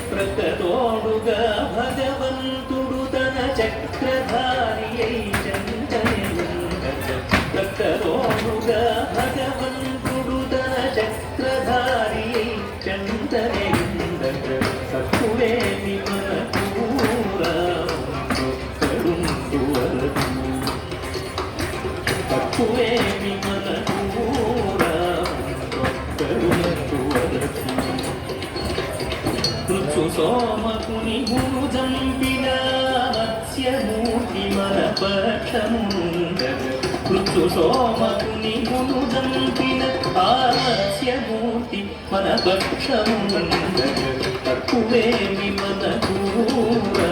ప్రతతోడుగా భగవంతుడు తన చక్రధారియై ప్రతతోడుగా భగవంతుడు తన చక్రధారియై చంతనే సత్తులేమి మనకూరా తక్కువేమి మనకూరా పృథు సోమకుని గురు జంపిన మత్స్యమూర్తి మన పక్షముండగ పృథు సోమకుని గురు జంపిన ఆ మత్స్యమూర్తి మన పక్షముండగ తక్కువేమి మనకూరా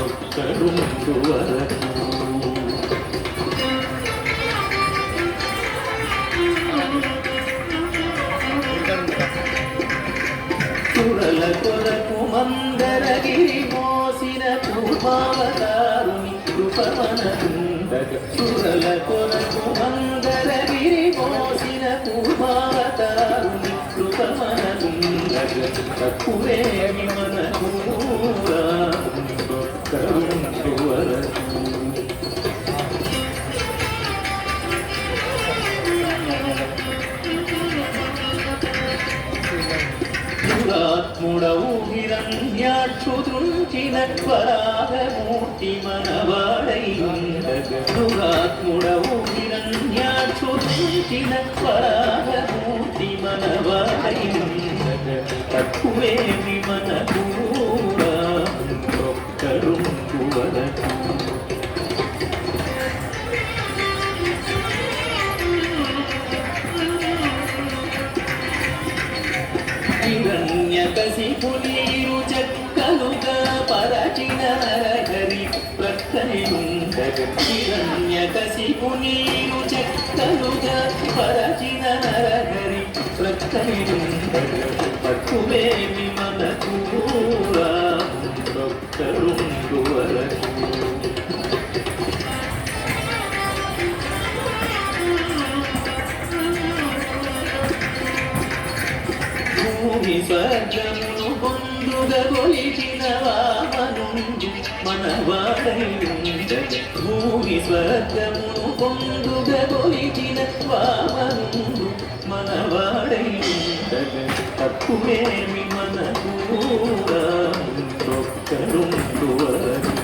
ఒక్కడుండు వరకు సురల కొరకు మందరగిరి మోసిన పూర్వావతారుని కృపమనకుండగ సురల కొరకు మందరగిరి మోసిన పూర్వావతారుని కృపమనకుండగ తక్కువేమి మనకూరా ఒక్కడుండు వరకు దురాత్ముడవు హిరణ్యాక్షుదృంచిన వరాహమూర్తి మనవాడై ఉండగ దురాత్ముడవు హిరణ్యాక్షుదృంచిన వరాహమూర్తి మనవాడై ఉండగ తక్కువేమి మనకూరా ఒక్కడుండు వరకు హిరణ్యకశిపునీరు చక్కలుగా పరచిన నరహరి ప్రక్కనియుండగ హిరణ్యకశిపునీరు చక్కలుగా పరచిన నరహరి ప్రక్కనియుండగ తక్కువేమి మనకూరా ఒక్కడుండు వరకు భూమి స్వర్గమును పొందుగ కొలిచిన వామనుండు మనవాడై ఉండగ భూమి స్వర్గమును పొందుగ కొలిచిన వామనుండు మనవాడై ఉండగ తక్కువేమి మనకూరా ఒక్కడుండు వరకు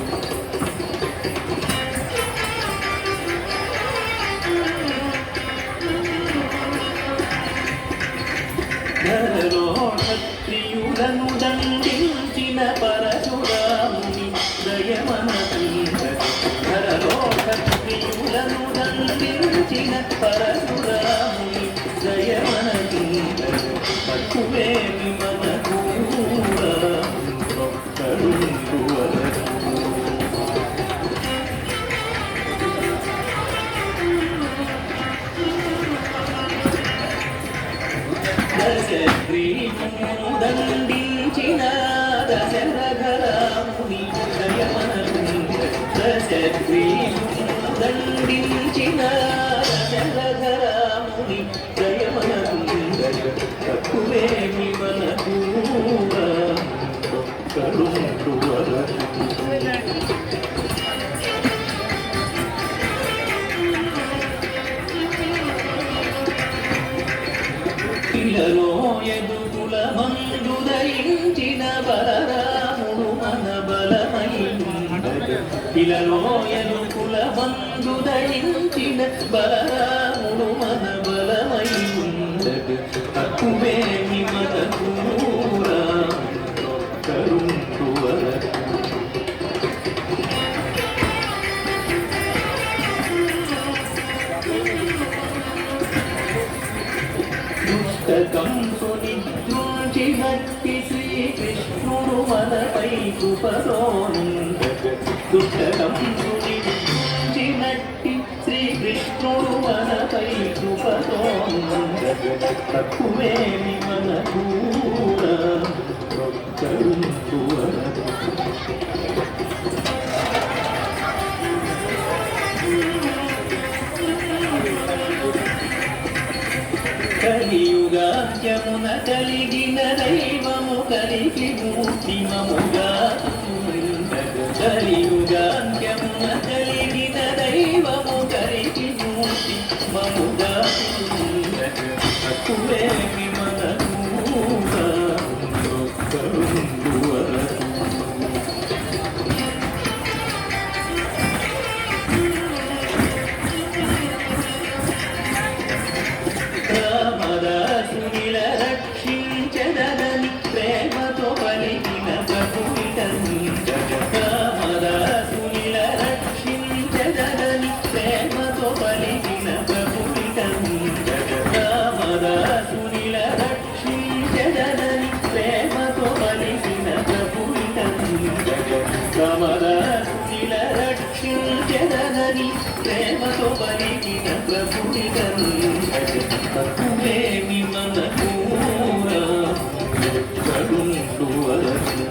క్షత్రియులను దండించిన పరశురాముని దయమనకుండగ క్షత్రియులను దండించిన పరశురాముని దయమనకుండగ తక్కువేమి మనకూరా ఒక్కడుండు వరకు దశగ్రీవును దండించిన దశరథరాముని దయమనకుండ దశగ్రీవును దండించిన దశరథరాముని దయమనకుండ తక్కువేమి మనకూరా ఇలలో ఎదుగుల మందుదయించిన బలరాముడు మన బలమయ్యుండగ ఇలలో ఎదుగుల మందుదయించిన బలరాముడు మన బలమయ్యుండగ తక్కువేమి మనకూరా కరుణువరకు కంసుని దృంచినట్టి శ్రీకృష్ణుడు మనపై కృపతోనుండగ దుష్ట కంసుని దృంచినట్టి శ్రీకృష్ణుడు మనపై కృపతోనుండగ తక్కువేమి మనకూరా కరుణువరకు కలియుగాంత్యమున కలిగిన దైవము కలిగి మూర్తి మముగా కలియుగాంత్యమున కలిగిన దైవము కలిగి మూర్తి మముగా తక్కువేమి మనకూరా కరుణువరకు రామదాసునిల రక్షించదనని ప్రేమతో పలికిన ప్రభువిటండగ రామదాసునిల రక్షించదనని ప్రేమతో పలికిన ప్రభువిటండగ రామదాసునిల రక్షించదనని ప్రేమతో పలికిన ప్రభువిటండగ రామదాసునిల రక్షించదనని ప్రేమతో పలికిన ప్రభువిటండగ తక్కువేమి మనకూరా కరుణువరకు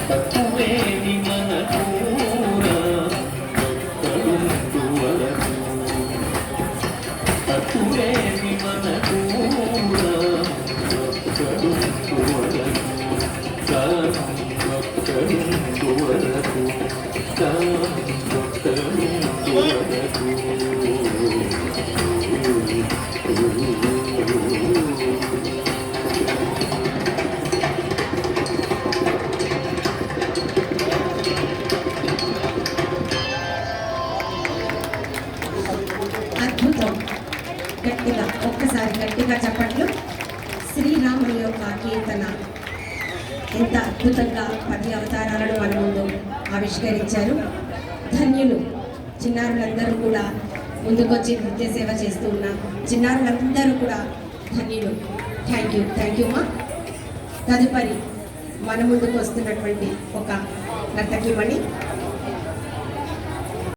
తక్కువేమి మనకూరా కరుణువరకు తక్కువేమి మనకూరా కరుణువరకు కరుణువరకు కరుణువరకు అద్భుతం. గట్టిగా ఒక్కసారి గట్టిగా చెప్పట్లు. శ్రీరాముని యొక్క కీర్తన ఎంత అద్భుతంగా 10 అవతారాలను మన ముందు ఆవిష్కరించారు. ధన్యులు చిన్నారులందరూ కూడా ముందుకొచ్చి నృత్య సేవ చేస్తూ ఉన్న చిన్నారులందరూ కూడా ధన్యులు. థ్యాంక్ యూ మా. తదుపరి మన ముందుకు వస్తున్నటువంటి ఒక నర్తకిమణి